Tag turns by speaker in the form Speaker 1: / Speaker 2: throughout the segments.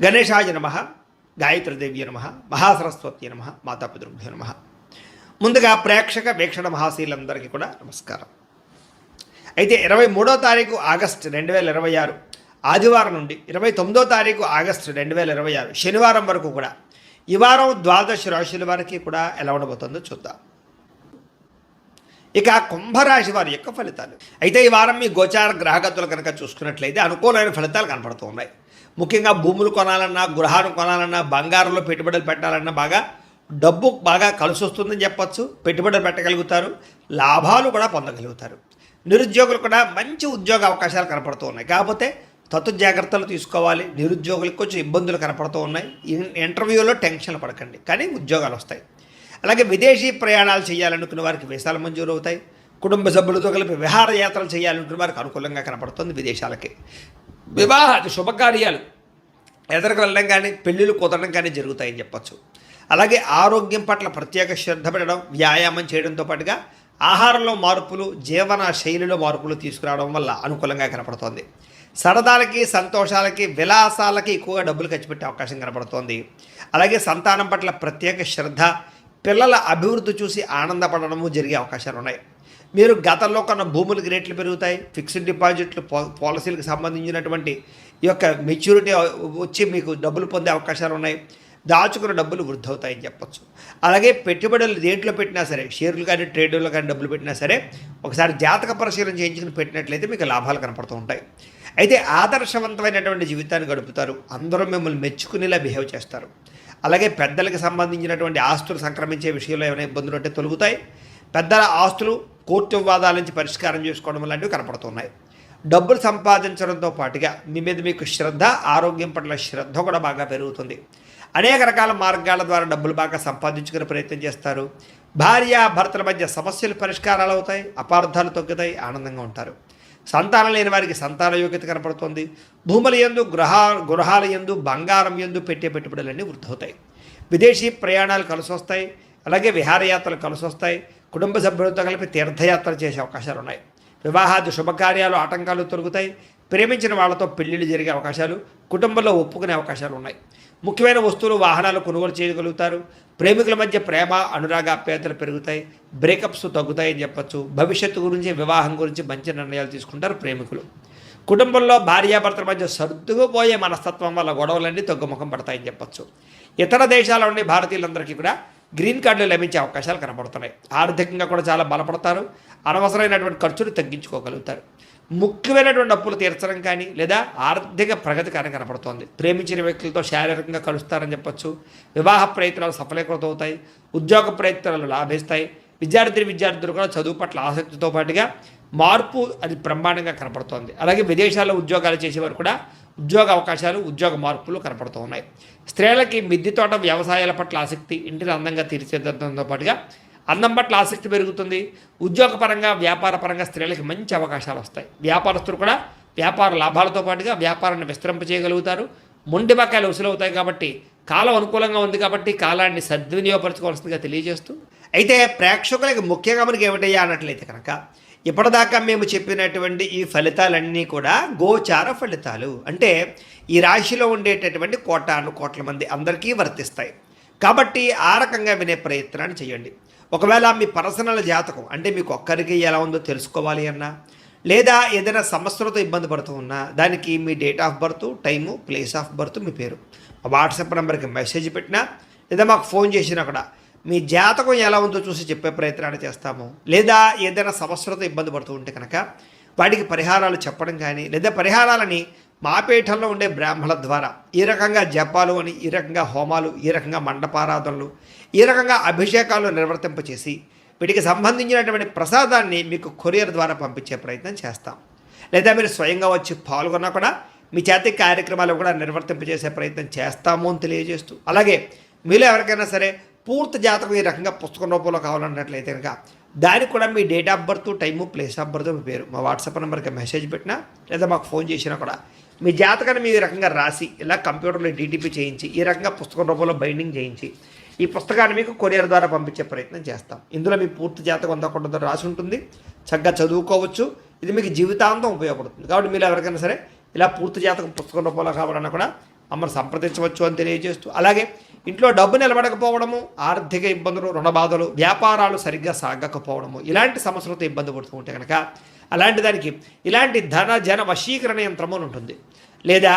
Speaker 1: గణేశాయ నమ, గాయత్రీదేవ్య నమ, మహాసరస్వతి నమ, మాతాపితృభ్యో నమ. ముందుగా ప్రేక్షక వీక్షణ మహాశీలందరికీ కూడా నమస్కారం. అయితే 23వ తారీఖు ఆగస్టు 2026 ఆదివారం నుండి 29వ తారీఖు ఆగస్టు 2026 శనివారం వరకు కూడా ఈ వారం ద్వాదశ రాశుల వారికి కూడా ఎలా ఉండబోతుందో చూద్దాం. ఇక కుంభరాశి వారి యొక్క ఫలితాలు. అయితే ఈ వారం మీ గోచార గ్రహగతులు కనుక చూసుకున్నట్లయితే అనుకూలమైన ఫలితాలు కనపడుతూ ఉన్నాయి. ముఖ్యంగా భూములు కొనాలన్నా, గృహాలు కొనాలన్నా, బంగారంలో పెట్టుబడులు పెట్టాలన్నా డబ్బు బాగా కలిసి వస్తుందని చెప్పచ్చు. పెట్టుబడులు పెట్టగలుగుతారు, లాభాలు కూడా పొందగలుగుతారు. నిరుద్యోగులు కూడా మంచి ఉద్యోగ అవకాశాలు కనపడుతూ ఉన్నాయి. కాకపోతే తత్తు జాగ్రత్తలు తీసుకోవాలి. నిరుద్యోగులకు కొంచెం ఇబ్బందులు కనపడుతూ ఉన్నాయి. ఇంటర్వ్యూలో టెన్షన్లు పడకండి, కానీ ఉద్యోగాలు వస్తాయి. అలాగే విదేశీ ప్రయాణాలు చేయాలనుకున్న వారికి వీసాలు మంజూరు అవుతాయి. కుటుంబ సభ్యులతో కలిపి విహారయాత్రలు చేయాలనుకున్న వారికి అనుకూలంగా కనపడుతుంది. విదేశాలకి వివాహ శుభకార్యాలు ఎదురుకు వెళ్ళడం కానీ, పెళ్ళిళ్ళు కుదరడం కానీ జరుగుతాయని చెప్పచ్చు. అలాగే ఆరోగ్యం పట్ల ప్రత్యేక శ్రద్ధ పెట్టడం, వ్యాయామం చేయడంతో పాటుగా ఆహారంలో మార్పులు, జీవన శైలిలో మార్పులు తీసుకురావడం వల్ల అనుకూలంగా కనపడుతోంది. సరదాలకి, సంతోషాలకి, విలాసాలకి ఎక్కువగా డబ్బులు ఖర్చు పెట్టే అవకాశం కనపడుతోంది. అలాగే సంతానం పట్ల ప్రత్యేక శ్రద్ధ, పిల్లల అభివృద్ధి చూసి ఆనందపడడము జరిగే అవకాశాలు ఉన్నాయి. మీరు గతంలో కన్నా భూములకి రేట్లు పెరుగుతాయి. ఫిక్స్డ్ డిపాజిట్లు, పాలసీలకు సంబంధించినటువంటి ఈ యొక్క మెచ్యూరిటీ వచ్చి మీకు డబ్బులు పొందే అవకాశాలు ఉన్నాయి. దాచుకున్న డబ్బులు వృద్ధి అవుతాయని చెప్పచ్చు. అలాగే పెట్టుబడులు దేంట్లో పెట్టినా సరే, షేర్లు కానీ ట్రేడుల్లో కానీ డబ్బులు పెట్టినా సరే ఒకసారి జాతక పరిశీలన చేయించుకుని పెట్టినట్లయితే మీకు లాభాలు కనపడుతూ ఉంటాయి. అయితే ఆదర్శవంతమైనటువంటి జీవితాన్ని గడుపుతారు. అందరూ మిమ్మల్ని మెచ్చుకునేలా బిహేవ్ చేస్తారు. అలాగే పెద్దలకు సంబంధించినటువంటి ఆస్తులు సంక్రమించే విషయంలో ఏమైనా ఇబ్బందులు ఉంటే తొలగుతాయి. పెద్దల ఆస్తులు కోర్టు వివాదాల నుంచి పరిష్కారం చేసుకోవడం లాంటివి కనపడుతున్నాయి. డబ్బులు సంపాదించడంతో పాటుగా మీ మీద మీకు శ్రద్ధ, ఆరోగ్యం పట్ల శ్రద్ధ కూడా బాగా పెరుగుతుంది. అనేక రకాల మార్గాల ద్వారా డబ్బులు బాగా సంపాదించుకునే ప్రయత్నం చేస్తారు. భార్య భర్తల మధ్య సమస్యలు పరిష్కారాలు అవుతాయి, అపార్థాలు తగ్గుతాయి, ఆనందంగా ఉంటారు. సంతానం లేని వారికి సంతాన యోగ్యత కనపడుతుంది. భూముల యందు, గృహాల యందు, బంగారం యందు పెట్టే పెట్టుబడులన్నీ వృద్ధి అవుతాయి. విదేశీ ప్రయాణాలు కలిసి వస్తాయి. అలాగే విహారయాత్రలు కలిసి వస్తాయి. కుటుంబ సభ్యులతో కలిపి తీర్థయాత్రలు చేసే అవకాశాలు ఉన్నాయి. వివాహాది శుభకార్యాలు ఆటంకాలు తొలగుతాయి. ప్రేమించిన వాళ్ళతో పెళ్లిళ్ళు జరిగే అవకాశాలు, కుటుంబంలో ఒప్పుకునే అవకాశాలు ఉన్నాయి. ముఖ్యమైన వస్తువులు, వాహనాలు కొనుగోలు చేయగలుగుతారు. ప్రేమికుల మధ్య ప్రేమ, అనురాగాప్యాయతలు పెరుగుతాయి. బ్రేకప్స్ తగ్గుతాయని చెప్పచ్చు. భవిష్యత్తు గురించి, వివాహం గురించి మంచి నిర్ణయాలు తీసుకుంటారు ప్రేమికులు. కుటుంబంలో భార్యాభర్తల మధ్య సర్దుకుపోయే మనస్తత్వం వల్ల గొడవలన్నీ తగ్గుముఖం పడతాయని చెప్పచ్చు. ఇతర దేశాల నుండి భారతీయులందరికీ కూడా గ్రీన్ కార్డులు లభించే అవకాశాలు కనపడుతున్నాయి. ఆర్థికంగా కూడా చాలా బలపడతారు. అనవసరమైనటువంటి ఖర్చులు తగ్గించుకోగలుగుతారు. ముఖ్యమైనటువంటి అప్పులు తీర్చడం కానీ లేదా ఆర్థిక ప్రగతి కానీ కనపడుతోంది. ప్రేమించిన వ్యక్తులతో శారీరకంగా కలుస్తారని చెప్పచ్చు. వివాహ ప్రయత్నాలు సఫలీకృతం అవుతాయి. ఉద్యోగ ప్రయత్నాలు లాభిస్తాయి. విద్యార్థులు కూడా చదువు పట్ల ఆసక్తితో పాటుగా మార్పు అది బ్రహ్మాండంగా కనపడుతోంది. అలాగే విదేశాల్లో ఉద్యోగాలు చేసేవారు కూడా ఉద్యోగ అవకాశాలు, ఉద్యోగ మార్పులు కనపడుతూ ఉన్నాయి. స్త్రీలకి మిద్దె తోట, వ్యవసాయాల పట్ల ఆసక్తి, ఇంటిని అందంగా తీర్చిదిద్దడంతో పాటుగా అందం పట్ల ఆసక్తి పెరుగుతుంది. ఉద్యోగపరంగా, వ్యాపారపరంగా స్త్రీలకి మంచి అవకాశాలు వస్తాయి. వ్యాపారస్తులు కూడా వ్యాపార లాభాలతో పాటుగా వ్యాపారాన్ని విస్తరింపచేయగలుగుతారు. మొండి బకాయిలు వసూలవుతాయి. కాబట్టి కాలం అనుకూలంగా ఉంది కాబట్టి కాలాన్ని సద్వినియోగపరచుకోవాల్సిందిగా తెలియజేస్తూ, అయితే ప్రేక్షకులకి ముఖ్యంగా మనకి ఏమిటయ్యా అన్నట్లయితే కనుక ఇప్పటిదాకా మేము చెప్పినటువంటి ఈ ఫలితాలన్నీ కూడా గోచార ఫలితాలు. అంటే ఈ రాశిలో ఉండేటటువంటి కోట్ల మంది అందరికీ వర్తిస్తాయి. కాబట్టి ఆ రకంగా వినే ప్రయత్నాన్ని చేయండి. ఒకవేళ మీ పర్సనల్ జాతకం అంటే మీకు ఒక్కరికి ఎలా ఉందో తెలుసుకోవాలి అన్నా, లేదా ఏదైనా సమస్యలతో ఇబ్బంది పడుతూ ఉన్నా దానికి మీ date of birth, time, place of birth, మీ పేరు వాట్సాప్ నెంబర్కి మెసేజ్ పెట్టినా లేదా మాకు ఫోన్ చేసినా కూడా మీ జాతకం ఎలా ఉందో చూసి చెప్పే ప్రయత్నాన్ని చేస్తాము. లేదా ఏదైనా సమస్యలతో ఇబ్బంది పడుతూ ఉంటే కనుక వాటికి పరిహారాలు చెప్పడం కానీ, లేదా పరిహారాలని మా పీఠంలో ఉండే బ్రాహ్మణుల ద్వారా ఈ రకంగా జపాలు అని, ఈ రకంగా హోమాలు, ఈ రకంగా మండపారాధనలు, ఈ రకంగా అభిషేకాలు నిర్వర్తింపచేసి వీటికి సంబంధించినటువంటి ప్రసాదాన్ని మీకు కొరియర్ ద్వారా పంపించే ప్రయత్నం చేస్తాం. లేదా మీరు స్వయంగా వచ్చి పాల్గొన్నా కూడా మీ చేతి కార్యక్రమాలు కూడా నిర్వర్తింపజేసే ప్రయత్నం చేస్తాము అని తెలియజేస్తూ, అలాగే మీలో ఎవరికైనా సరే పూర్తి జాతకం ఈ రకంగా పుస్తకం రూపంలో కావాలన్నట్లయితే కనుక దానికి కూడా మీ date of birth, time, place of birth, మీ పేరు మా వాట్సాప్ నెంబర్కి మెసేజ్ పెట్టినా లేదా మాకు ఫోన్ చేసినా కూడా మీ జాతకాన్ని మీ రకంగా రాసి ఇలా కంప్యూటర్లో డీటీపీ చేయించి ఈ రకంగా పుస్తకం రూపంలో బైండింగ్ చేయించి ఈ పుస్తకాన్ని మీకు కొరియర్ ద్వారా పంపించే ప్రయత్నం చేస్తాం. ఇందులో మీ పూర్తి జాతకం అంతా కూడా రాసి ఉంటుంది. చక్కగా చదువుకోవచ్చు. ఇది మీకు జీవితాంతం ఉపయోగపడుతుంది. కాబట్టి మీరు ఎవరికైనా సరే ఇలా పూర్తి జాతకం పుస్తకం రూపంలో కావాలన్నా కూడా మమ్మల్ని సంప్రదించవచ్చు అని తెలియజేస్తూ, అలాగే ఇంట్లో డబ్బు నిలబడకపోవడము, ఆర్థిక ఇబ్బందులు, రుణ బాధలు, వ్యాపారాలు సరిగ్గా సాగకపోవడము, ఇలాంటి సమస్యలతో ఇబ్బంది పడుతూ ఉంటే కనుక అలాంటి దానికి ఇలాంటి ధన జన వశీకరణ యంత్రము అని ఉంటుంది. లేదా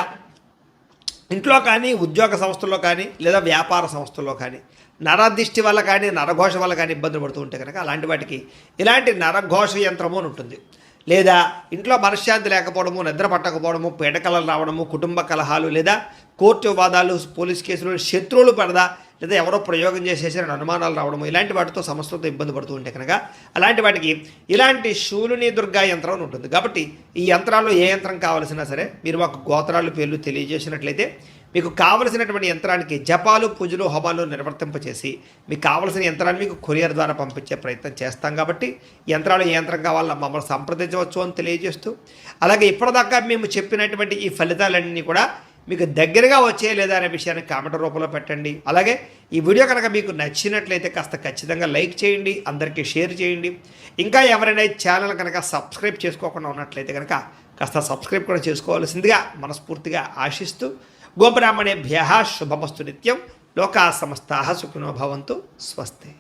Speaker 1: ఇంట్లో కానీ, ఉద్యోగ సంస్థల్లో కానీ, లేదా వ్యాపార సంస్థల్లో కానీ నరదిష్టి వల్ల కానీ, నరఘోష వల్ల కానీ ఇబ్బందులు పడుతూ ఉంటే కనుక అలాంటి వాటికి ఇలాంటి నరఘోష యంత్రము అని ఉంటుంది. లేదా ఇంట్లో మనశ్శాంతి లేకపోవడము, నిద్ర పట్టకపోవడము, పీడకలలు రావడము, కుటుంబ కలహాలు, లేదా కోర్టు వివాదాలు, పోలీస్ కేసులు, శత్రువులు పడదా, లేదా ఎవరో ప్రయోగం చేసేసిన అనుమానాలు రావడము, ఇలాంటి వాటితో సమస్యలతో ఇబ్బంది పడుతూ ఉంటే కనుక అలాంటి వాటికి ఇలాంటి శూలిని దుర్గా యంత్రం అని ఉంటుంది. కాబట్టి ఈ యంత్రాల్లో ఏ యంత్రం కావాల్సినా సరే మీరు మాకు గోత్రాలు పేర్లు తెలియజేసినట్లయితే మీకు కావలసినటువంటి యంత్రానికి జపాలు, పూజలు, హోమాలు నిర్వర్తింపచేసి మీకు కావలసిన యంత్రాన్ని మీకు కొరియర్ ద్వారా పంపించే ప్రయత్నం చేస్తాం. కాబట్టి యంత్రాలు ఏ యంత్రం కావాలో మమ్మల్ని సంప్రదించవచ్చు అని తెలియజేస్తూ, అలాగే ఇప్పటిదాకా మేము చెప్పినటువంటి ఈ ఫలితాలన్నీ కూడా మీకు దగ్గరగా వచ్చే లేదా అనే విషయాన్ని కామెంట్ రూపంలో పెట్టండి. అలాగే ఈ వీడియో కనుక మీకు నచ్చినట్లయితే కాస్త ఖచ్చితంగా లైక్ చేయండి, అందరికీ షేర్ చేయండి. ఇంకా ఎవరైనా ఛానల్ కనుక సబ్స్క్రైబ్ చేసుకోకుండా ఉన్నట్లయితే కనుక కాస్త సబ్స్క్రైబ్ కూడా చేసుకోవాల్సిందిగా మనస్ఫూర్తిగా ఆశిస్తూ, గోబ్రాహ్మణేభ్యః శుభమస్తు నిత్యం, లోకా సమస్తాః సుఖినో భవంతు, స్వస్తి.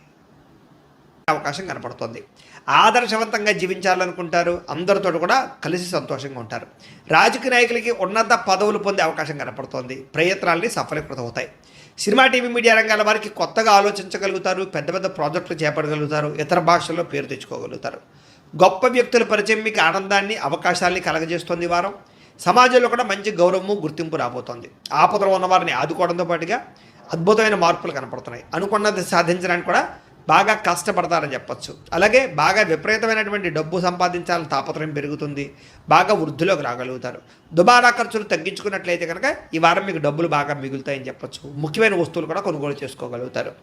Speaker 1: అవకాశం కనపడుతుంది. ఆదర్శవంతంగా జీవించాలనుకుంటారు, అందరితో కూడా కలిసి సంతోషంగా ఉంటారు. రాజకీయ నాయకులకి ఉన్నత పదవులు పొందే అవకాశం కనపడుతోంది. ప్రయత్నాలని సఫలీకృతం అవుతాయి. సినిమా, టీవీ, మీడియా రంగాల వారికి కొత్తగా ఆలోచించగలుగుతారు, పెద్ద పెద్ద ప్రాజెక్టులు చేపట్టగలుగుతారు, ఇతర భాషల్లో పేరు తెచ్చుకోగలుగుతారు. గొప్ప వ్యక్తుల పరిచయం మీకు ఆనందాన్ని, అవకాశాలని కలగజేస్తుంది. వారం సమాజంలో కూడా మంచి గౌరవము, గుర్తింపు రాబోతోంది. ఆపదలో ఉన్నవారిని ఆదుకోవడంతో పాటుగా అద్భుతమైన మార్పులు కనపడుతున్నాయి. అనుకున్నది సాధించడానికి కూడా బాగా కష్టపడతారని చెప్పచ్చు. అలాగే బాగా విపరీతమైనటువంటి డబ్బు సంపాదించాలని తాపత్రయం పెరుగుతుంది. బాగా వృద్ధిలోకి రాగలుగుతారు. దుబారా ఖర్చులు తగ్గించుకున్నట్లయితే కనుక ఈ వారం మీకు డబ్బులు బాగా మిగులుతాయని చెప్పచ్చు. ముఖ్యమైన వస్తువులు కూడా కొనుగోలు చేసుకోగలుగుతారు.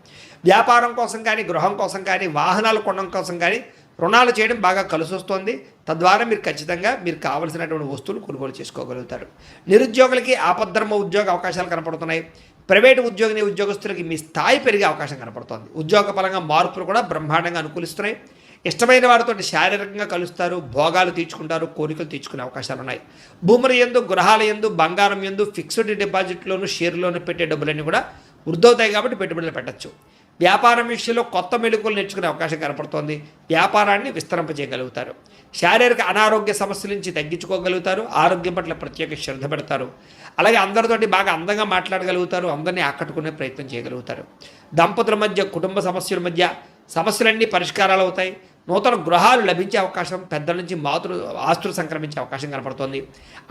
Speaker 1: వ్యాపారం కోసం కానీ, గృహం కోసం కానీ, వాహనాలు కొనడం కోసం కానీ రుణాలు చేయడం బాగా కలిసి వస్తుంది. తద్వారా మీరు ఖచ్చితంగా మీరు కావలసినటువంటి వస్తువులు కొనుగోలు చేసుకోగలుగుతారు. నిరుద్యోగులకి ఆపద్ధర్మ ఉద్యోగ అవకాశాలు కనపడుతున్నాయి. ప్రైవేటు ఉద్యోగస్తులకి మీ స్థాయి పెరిగే అవకాశం కనపడుతోంది. ఉద్యోగ పరంగా మార్పులు కూడా బ్రహ్మాండంగా అనుకూలిస్తున్నాయి. ఇష్టమైన వారితో శారీరకంగా కలుస్తారు, భోగాలు తీర్చుకుంటారు, కోరికలు తీర్చుకునే అవకాశాలు ఉన్నాయి. భూముల యందు, గృహాల యందు, బంగారం యందు, ఫిక్స్డ్ డిపాజిట్లోను, షేర్లోను పెట్టే డబ్బులన్నీ కూడా వృద్ధవుతాయి. కాబట్టి పెట్టుబడులు పెట్టచ్చు. వ్యాపారం విషయంలో కొత్త మెళుకువలు నేర్చుకునే అవకాశం కనపడుతోంది. వ్యాపారాన్ని విస్తరింపజేయగలుగుతారు. శారీరక అనారోగ్య సమస్యల నుంచి తగ్గించుకోగలుగుతారు. ఆరోగ్యం పట్ల ప్రత్యేక శ్రద్ధ పెడతారు. అలాగే అందరితోటి బాగా అందంగా మాట్లాడగలుగుతారు. అందరినీ ఆకట్టుకునే ప్రయత్నం చేయగలుగుతారు. దంపతుల మధ్య, కుటుంబ సమస్యల మధ్య సమస్యలన్నీ పరిష్కారాలు అవుతాయి. నూతన గృహాలు లభించే అవకాశం, పెద్దల నుంచి ఆస్తులు సంక్రమించే అవకాశం కనపడుతోంది.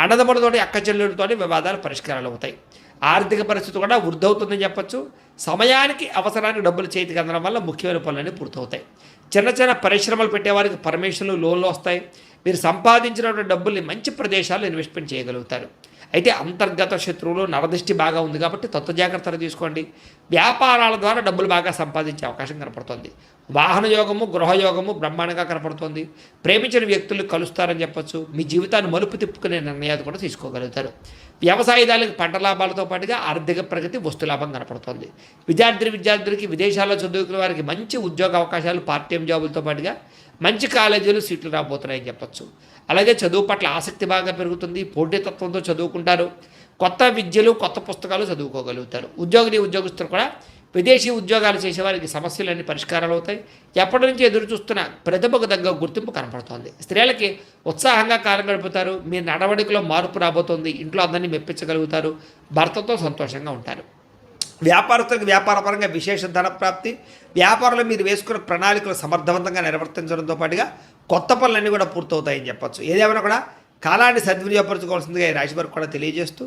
Speaker 1: అన్నదమ్ములతోటి, అక్క చెల్లెలతోటి వివాదాలు పరిష్కారాలు అవుతాయి. ఆర్థిక పరిస్థితి కూడా వృద్ధవుతుందని చెప్పచ్చు. సమయానికి, అవసరానికి డబ్బులు చేతికి అందడం వల్ల ముఖ్యమైన పనులన్నీ పూర్తవుతాయి. చిన్న చిన్న పరిశ్రమలు పెట్టేవారికి పర్మిషన్లు, లోన్లు వస్తాయి. మీరు సంపాదించినటువంటి డబ్బుల్ని మంచి ప్రదేశాల్లో ఇన్వెస్ట్మెంట్ చేయగలుగుతారు. అయితే అంతర్గత శత్రువులు, నరదృష్టి బాగా ఉంది కాబట్టి తత్వ జాగ్రత్తలు తీసుకోండి. వ్యాపారాల ద్వారా డబ్బులు బాగా సంపాదించే అవకాశం కనపడుతుంది. వాహన యోగము, గృహయోగము బ్రహ్మాండంగా కనపడుతుంది. ప్రేమించిన వ్యక్తులు కలుస్తారని చెప్పచ్చు. మీ జీవితాన్ని మలుపు తిప్పుకునే నిర్ణయాలు కూడా తీసుకోగలుగుతారు. వ్యవసాయదారులకు పంట లాభాలతో పాటుగా ఆర్థిక ప్రగతి, వస్తు లాభం కనపడుతుంది. విద్యార్థులకి విదేశాల్లో చదువుకునే వారికి మంచి ఉద్యోగ అవకాశాలు, పార్ట్ టైం జాబులతో పాటుగా మంచి కాలేజీలు, సీట్లు రాబోతున్నాయని చెప్పచ్చు. అలాగే చదువు పట్ల ఆసక్తి బాగా పెరుగుతుంది. పోటీతత్వంతో చదువుకుంటారు. కొత్త విద్యలు, కొత్త పుస్తకాలు చదువుకోగలుగుతారు. ఉద్యోగస్తులు కూడా విదేశీ ఉద్యోగాలు చేసేవారికి సమస్యలన్నీ పరిష్కారాలు అవుతాయి. ఎప్పటి నుంచి ఎదురు చూస్తున్న ప్రతిభకు తగ్గ గుర్తింపు కనపడుతోంది. స్త్రీలకి ఉత్సాహంగా కాలం గడుపుతారు. మీ నడవడికలో మార్పు రాబోతోంది. ఇంట్లో అందరినీ మెప్పించగలుగుతారు. భర్తతో సంతోషంగా ఉంటారు. వ్యాపారస్తులకు వ్యాపారపరంగా విశేష ధన ప్రాప్తి. వ్యాపారంలో మీరు వేసుకున్న ప్రణాళికలు సమర్థవంతంగా నిర్వర్తించడంతో పాటుగా కొత్త పనులన్నీ కూడా పూర్తవుతాయని చెప్పచ్చు. ఏదేమైనా కూడా కాలాన్ని సద్వినియోగపరచుకోవాల్సిందిగా ఈ రాశి వారికి కూడా తెలియజేస్తూ